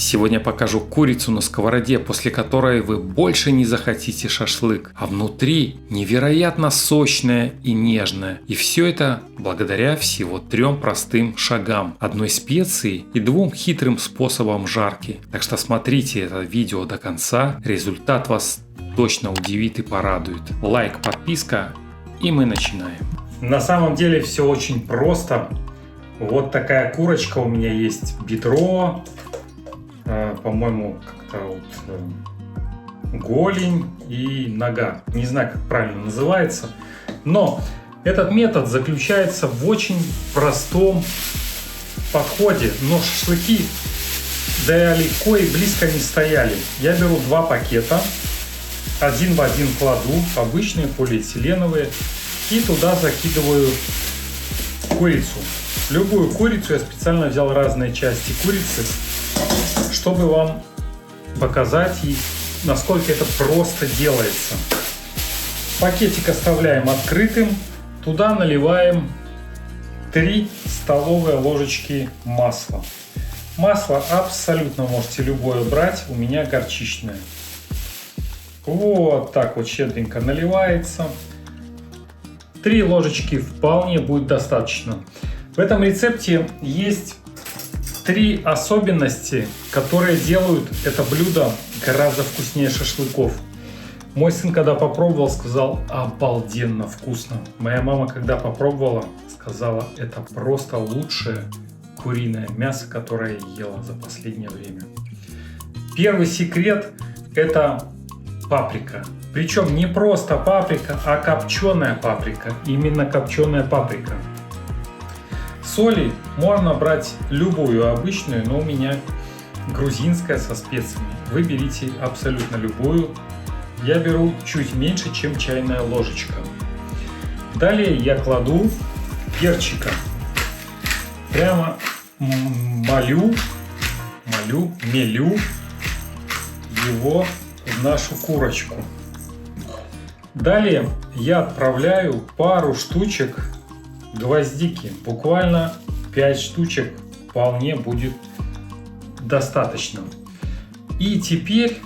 Сегодня покажу курицу на сковороде, после которой вы больше не захотите шашлык. А внутри невероятно сочная и нежная. И все это благодаря всего 3 простым шагам. 1 специи и 2 хитрым способам жарки. Так что смотрите это видео до конца. Результат вас точно удивит и порадует. Лайк, подписка и мы начинаем. На самом деле все очень просто. Вот такая курочка у меня есть, бедро. По-моему, как-то вот голень и нога. Не знаю, как правильно называется. Но этот метод заключается в очень простом подходе. Но шашлыки далеко и близко не стояли. Я беру 2 пакета. Один в один кладу, обычные полиэтиленовые. И туда закидываю курицу. Любую курицу, я специально взял разные части курицы, чтобы вам показать, насколько это просто делается. Пакетик оставляем открытым. Туда наливаем 3 столовые ложечки масла. Масло абсолютно можете любое брать, у меня горчичное. Вот так вот щедренько наливается. 3 ложечки вполне будет достаточно. В этом рецепте есть 3 особенности, которые делают это блюдо гораздо вкуснее шашлыков. Мой сын, когда попробовал, сказал: обалденно вкусно. Моя мама, когда попробовала, сказала: это просто лучшее куриное мясо, которое я ела за последнее время. Первый секрет – это паприка. Причем не просто паприка, а копченая паприка. Именно копченая паприка. Соли можно брать любую обычную, но у меня грузинская со специями. Вы берите абсолютно любую. Я беру чуть меньше, чем чайная ложечка. Далее я кладу перчика. Прямо мелю его в нашу курочку. Далее я отправляю пару штучек гвоздики. Буквально 5 штучек вполне будет достаточно. И теперь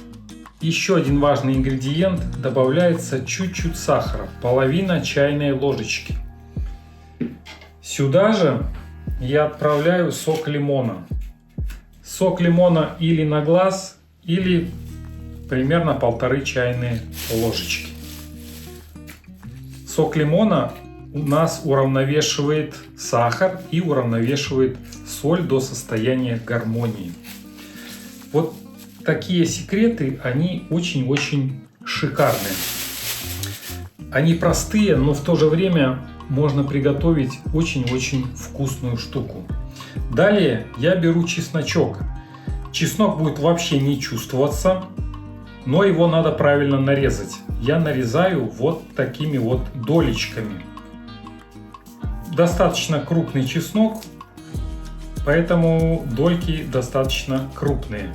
еще один важный ингредиент. Добавляется чуть-чуть сахара. Половина чайной ложечки. Сюда же я отправляю сок лимона. Сок лимона или на глаз, или примерно 1,5 чайные ложечки. Сок лимона у нас уравновешивает сахар и уравновешивает соль до состояния гармонии. Вот такие секреты, они очень-очень шикарные. Они простые, но в то же время можно приготовить очень-очень вкусную штуку. Далее я беру чесночок. Чеснок будет вообще не чувствоваться, но его надо правильно нарезать. Я нарезаю вот такими вот долечками. Достаточно крупный чеснок, поэтому дольки достаточно крупные.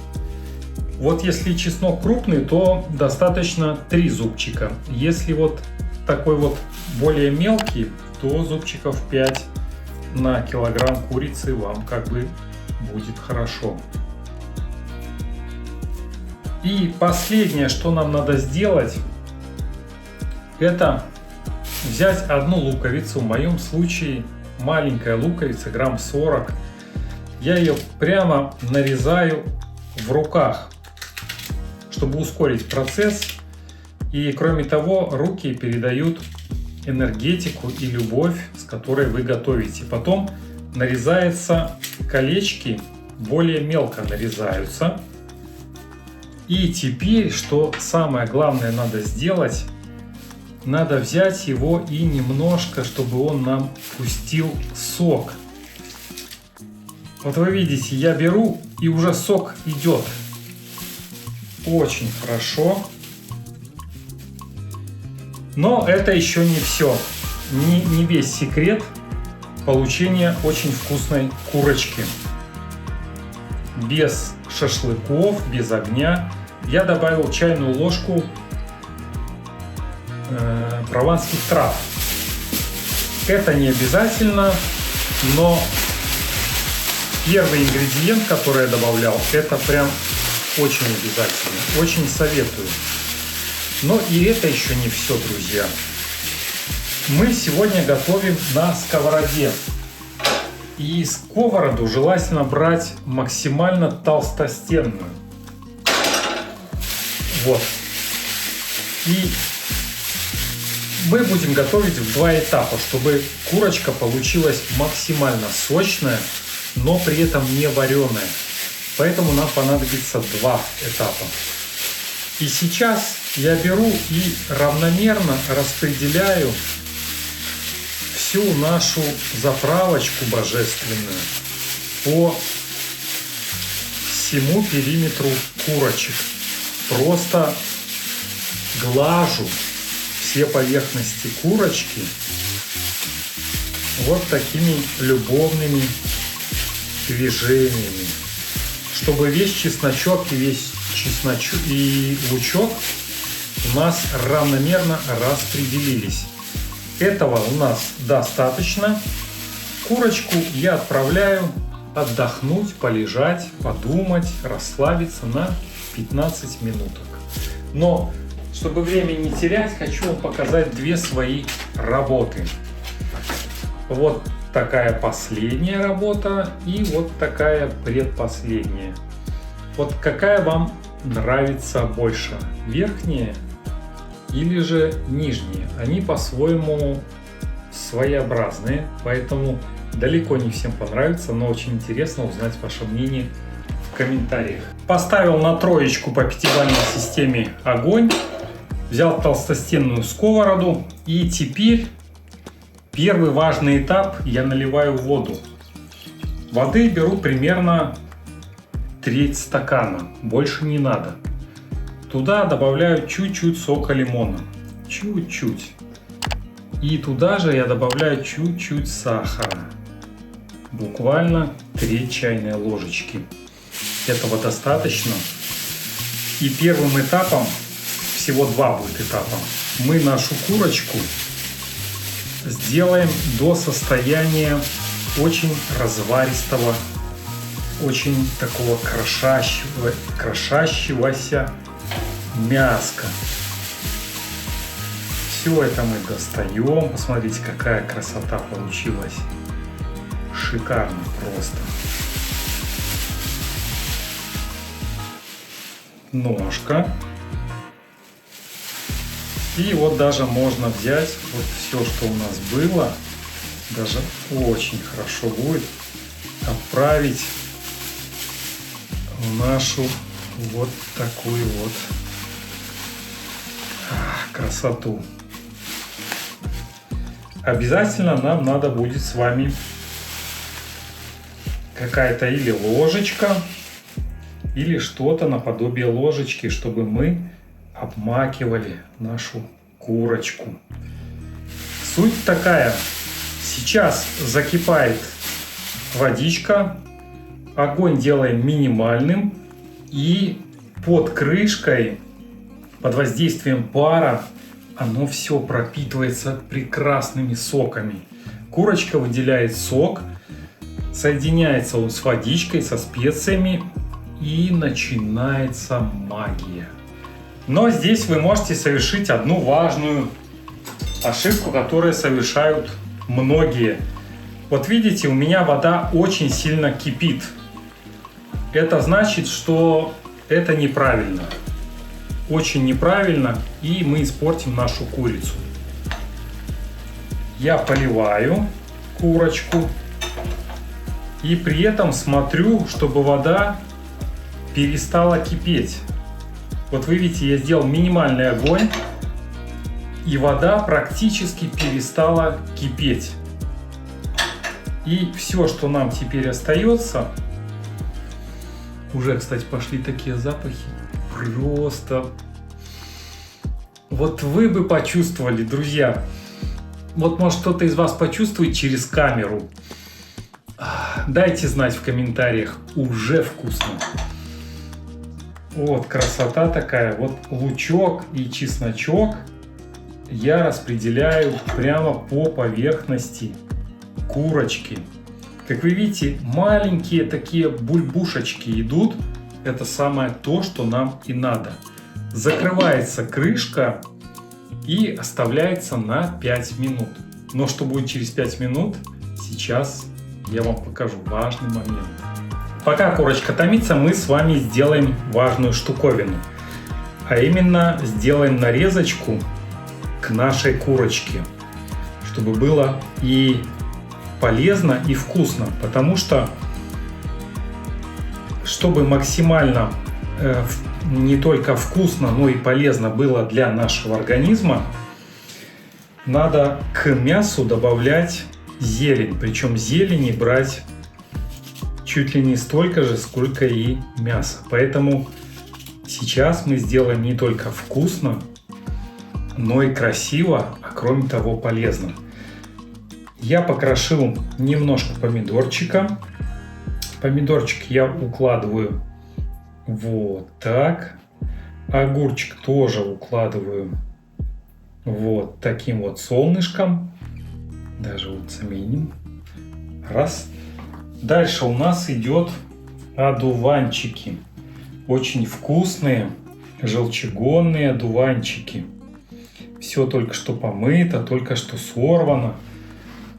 Вот если чеснок крупный, то достаточно 3 зубчика. Если вот такой вот более мелкий, то зубчиков 5 на килограмм курицы вам как бы будет хорошо. И последнее, что нам надо сделать, это взять 1 луковицу, в моем случае маленькая луковица, грамм 40. Я ее прямо нарезаю в руках, чтобы ускорить процесс. И кроме того, руки передают энергетику и любовь, с которой вы готовите. Потом нарезаются колечки, более мелко нарезаются. И теперь, что самое главное надо сделать, надо взять его и немножко, чтобы он нам пустил сок. Вот вы видите, я беру, и уже сок идет. Очень хорошо. Но это еще не все. Не весь секрет получения очень вкусной курочки. Без шашлыков, без огня. Я добавил чайную ложку прованских трав. Это не обязательно, но Первый ингредиент, который я добавлял, это прям очень обязательно, очень советую. Но и это еще не все, друзья. Мы сегодня готовим на сковороде. И сковороду желательно брать максимально толстостенную. Вот. И мы будем готовить в 2 этапа, чтобы курочка получилась максимально сочная, но при этом не вареная. Поэтому нам понадобится 2 этапа. И сейчас я беру и равномерно распределяю всю нашу заправочку божественную по всему периметру курочек. Просто глажу все поверхности курочки вот такими любовными движениями, чтобы весь чесночок и лучок у нас равномерно распределились. Этого у нас достаточно. Курочку я отправляю отдохнуть, полежать, подумать, расслабиться на 15 минуток. Но чтобы время не терять, хочу вам показать 2 свои работы. Вот такая последняя работа и вот такая предпоследняя. Вот какая вам нравится больше? Верхняя или же нижние? Они по-своему своеобразные, поэтому далеко не всем понравится, но очень интересно узнать ваше мнение в комментариях. Поставил на 3 по 5-бальной системе огонь, взял толстостенную сковороду и теперь первый важный этап: я наливаю воду. Воды беру примерно 1/3 стакана, больше не надо. Туда добавляю чуть-чуть сока лимона, чуть-чуть. И туда же я добавляю чуть-чуть сахара, буквально 3 чайные ложечки. Этого достаточно. И первым этапом, всего 2 будет этапа, мы нашу курочку сделаем до состояния очень разваристого, очень такого крошащегося мяска. Все это мы достаем. Посмотрите, какая красота получилась. Шикарно просто. Ножка. И вот даже можно взять вот все, что у нас было, даже очень хорошо будет отправить в нашу вот такую вот красоту. Обязательно нам надо будет с вами какая-то или ложечка, или что-то наподобие ложечки, чтобы мы обмакивали нашу курочку. Суть такая: сейчас закипает водичка, огонь делаем минимальным, и под крышкой, под воздействием пара, оно все пропитывается прекрасными соками. Курочка выделяет сок, соединяется он с водичкой, со специями, и начинается магия. Но здесь вы можете совершить одну важную ошибку, которую совершают многие. Вот видите, у меня вода очень сильно кипит. Это значит, что это неправильно. Очень неправильно, и мы испортим нашу курицу. Я поливаю курочку и при этом смотрю, чтобы вода перестала кипеть. Вот вы видите, я сделал минимальный огонь, и вода практически перестала кипеть. И все, что нам теперь остается, уже, кстати, пошли такие запахи, просто вот вы бы почувствовали, друзья. Вот может кто-то из вас почувствует через камеру. Дайте знать в комментариях, уже вкусно. Вот красота такая. Вот лучок и чесночок я распределяю прямо по поверхности курочки. Как вы видите, маленькие такие бульбушечки идут. Это самое то, что нам и надо. Закрывается крышка и оставляется на 5 минут. Но что будет через 5 минут, сейчас я вам покажу важный момент. Пока курочка томится, мы с вами сделаем важную штуковину. А именно сделаем нарезочку к нашей курочке, чтобы было и полезно, и вкусно. Потому что, чтобы максимально не только вкусно, но и полезно было для нашего организма, надо к мясу добавлять зелень. Причем зелени брать чуть ли не столько же, сколько и мясо. Поэтому сейчас мы сделаем не только вкусно, но и красиво, а кроме того полезно. Я покрошил немножко помидорчика. Помидорчик я укладываю вот так. Огурчик тоже укладываю вот таким вот солнышком. Даже вот заменим. Раз. Дальше у нас идет одуванчики. Очень вкусные, желчегонные одуванчики. Все только что помыто, только что сорвано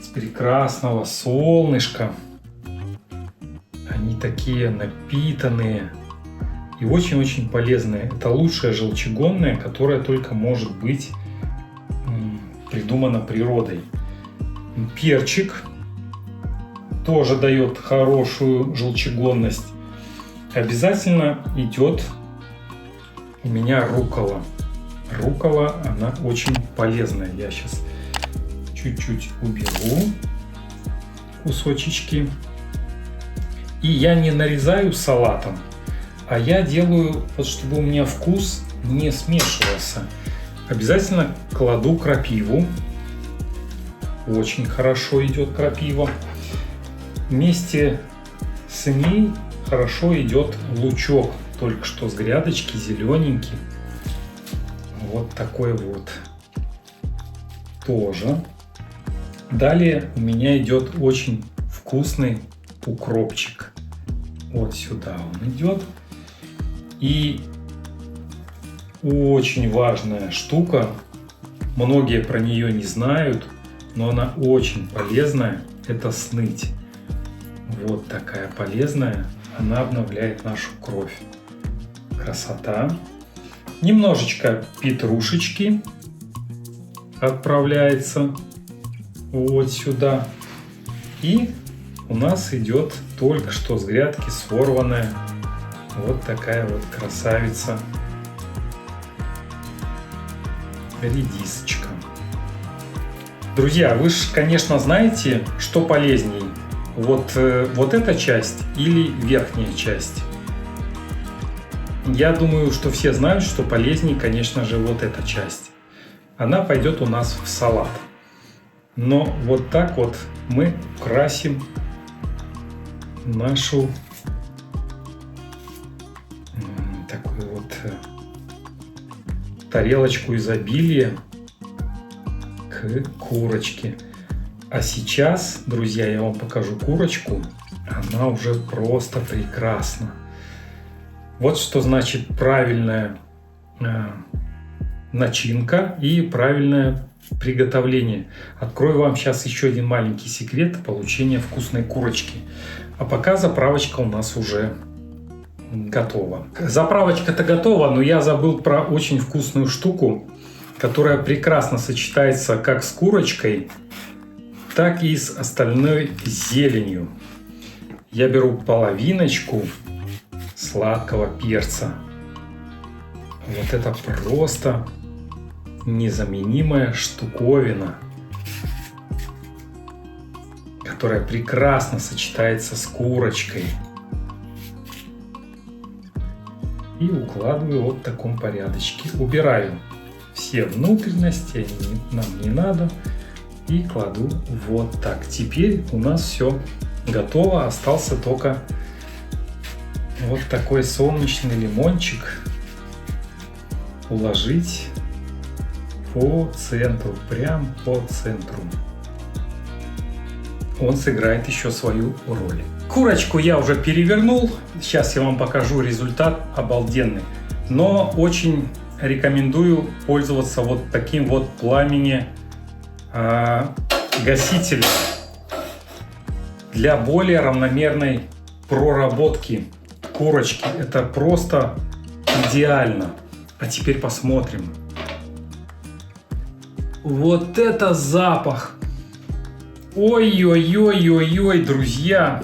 с прекрасного солнышка. Они такие напитанные и очень-очень полезные. Это лучшее желчегонное, которое только может быть придумано природой. Перчик тоже дает хорошую желчегонность. Обязательно идет у меня руккола. Руккола, она очень полезная. Я сейчас чуть-чуть уберу кусочки. И я не нарезаю салатом, а я делаю, вот чтобы у меня вкус не смешивался. Обязательно кладу крапиву. Очень хорошо идет крапива. Вместе с ней хорошо идет лучок, только что с грядочки, зелененький. Вот такой вот тоже. Далее у меня идет очень вкусный укропчик. Вот сюда он идет. И очень важная штука, многие про нее не знают, но она очень полезная, это сныть. Вот такая полезная, она обновляет нашу кровь. Красота. Немножечко петрушечки отправляется вот сюда. И у нас идет только что с грядки сорванная вот такая вот красавица редисочка. Друзья, вы же, конечно, знаете, что полезней. Вот эта часть или верхняя часть. Я думаю, что все знают, что полезнее, конечно же, вот эта часть. Она пойдет у нас в салат. Но вот так вот мы красим нашу такую вот тарелочку изобилия к курочке. А сейчас, друзья, я вам покажу курочку. Она уже просто прекрасна. Вот что значит правильная начинка и правильное приготовление. Открою вам сейчас еще один маленький секрет получения вкусной курочки. А пока заправочка у нас уже готова. Заправочка-то готова, но я забыл про очень вкусную штуку, которая прекрасно сочетается как с курочкой, так и с остальной зеленью. Я беру половиночку сладкого перца. Вот это просто незаменимая штуковина, которая прекрасно сочетается с курочкой. И укладываю вот в таком порядочке. Убираю все внутренности, они нам не надо. И кладу вот так. Теперь у нас все готово. Остался только вот такой солнечный лимончик уложить по центру, прям по центру. он сыграет еще свою роль. Курочку я уже перевернул. Сейчас я вам покажу результат обалденный. Но очень рекомендую пользоваться вот таким вот пламени гасителем для более равномерной проработки курочки. Это просто идеально. А теперь посмотрим. Вот это запах! Ой-ой-ой-ой-ой, друзья!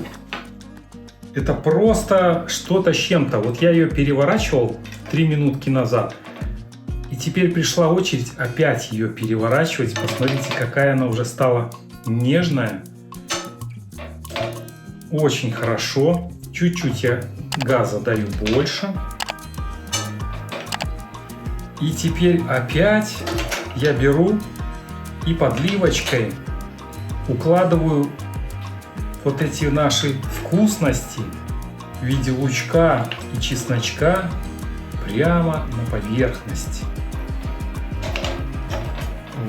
Это просто что-то с чем-то. Вот я ее переворачивал 3 минутки назад. И теперь пришла очередь опять ее переворачивать. Посмотрите, какая она уже стала нежная. Очень хорошо. Чуть-чуть я газа даю больше. И теперь опять я беру и подливочкой укладываю вот эти наши вкусности в виде лучка и чесночка прямо на поверхность.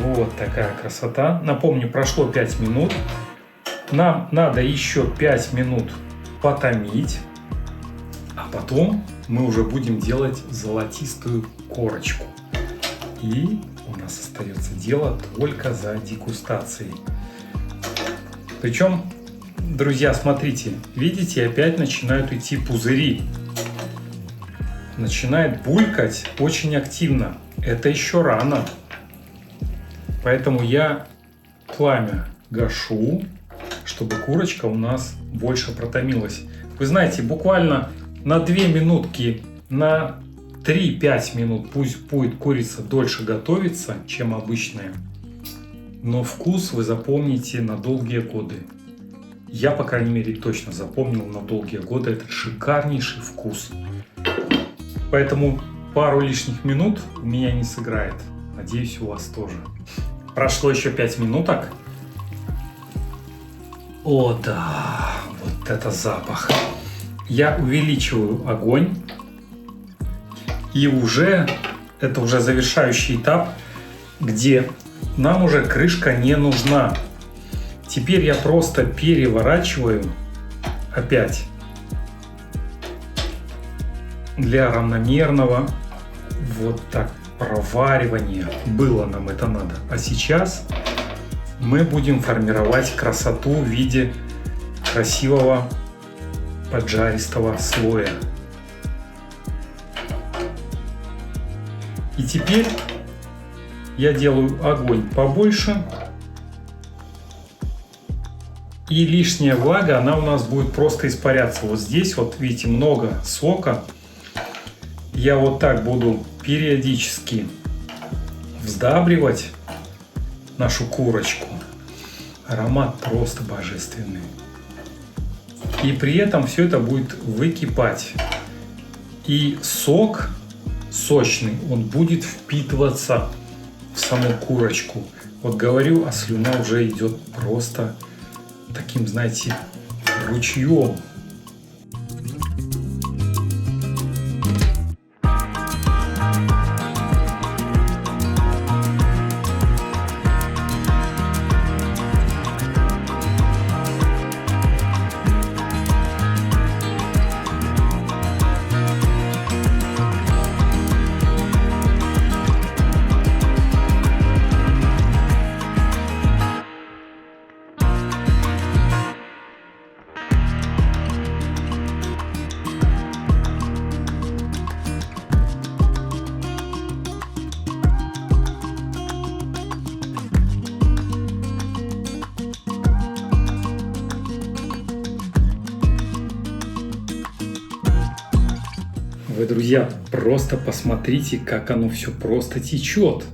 Вот такая красота. Напомню, прошло 5 минут. Нам надо еще 5 минут потомить, а потом мы уже будем делать золотистую корочку. И у нас остается дело только за дегустацией. Причем, друзья, смотрите, видите, опять начинают идти пузыри. Начинает булькать очень активно. Это еще рано. Поэтому я пламя гашу, чтобы курочка у нас больше протомилась. Вы знаете, буквально на 2 минутки, на 3-5 минут пусть будет курица дольше готовиться, чем обычная. Но вкус вы запомните на долгие годы. Я, по крайней мере, точно запомнил на долгие годы. Это шикарнейший вкус. Поэтому пару лишних минут у меня не сыграет. Надеюсь, у вас тоже. Прошло еще 5 минуток. О да, вот это запах. Я увеличиваю огонь. И это уже завершающий этап, где нам уже крышка не нужна. Теперь я просто переворачиваю опять для равномерного вот так проваривания. Было нам это надо. А сейчас мы будем формировать красоту в виде красивого поджаристого слоя. И теперь я делаю огонь побольше. И лишняя влага, она у нас будет просто испаряться. Вот здесь, вот видите, много сока. Я вот так буду периодически вздабривать нашу курочку. Аромат просто божественный. И при этом все это будет выкипать. И сок сочный, он будет впитываться в саму курочку. Вот говорю, а слюна уже идет просто таким, знаете, ручьем. Вы, друзья, просто посмотрите, как оно все просто течет.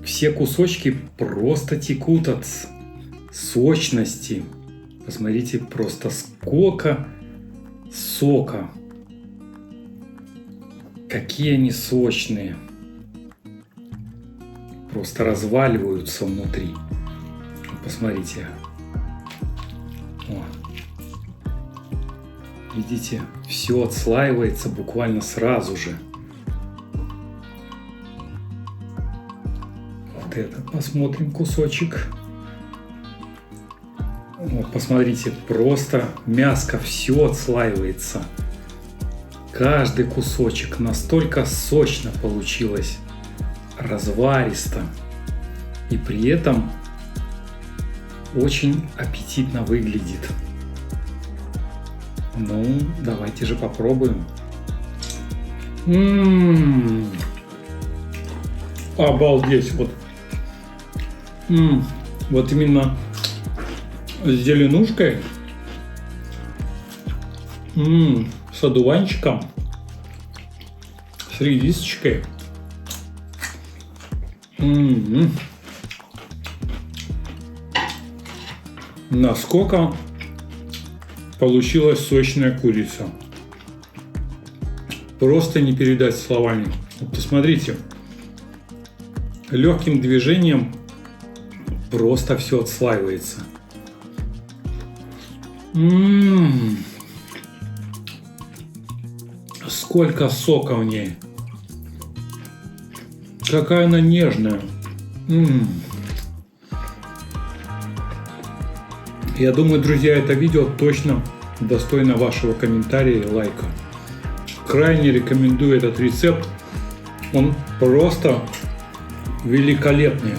Все кусочки просто текут от сочности. Посмотрите, просто сколько сока. Какие они сочные. Просто разваливаются внутри. Посмотрите. О. Видите, все отслаивается буквально сразу же. Вот это посмотрим кусочек. Вот посмотрите, просто мяско все отслаивается. Каждый кусочек настолько сочно получилось, разваристо. И при этом очень аппетитно выглядит. Ну, давайте же попробуем. Обалдеть. Вот именно с зеленушкой, с одуванчиком, с редисочкой. Насколько получилась сочная курица. Просто не передать словами. Вот посмотрите, легким движением просто все отслаивается. Сколько сока в ней. Какая она нежная. Я думаю, друзья, это видео точно достойно вашего комментария и лайка. Крайне рекомендую этот рецепт. Он просто великолепный.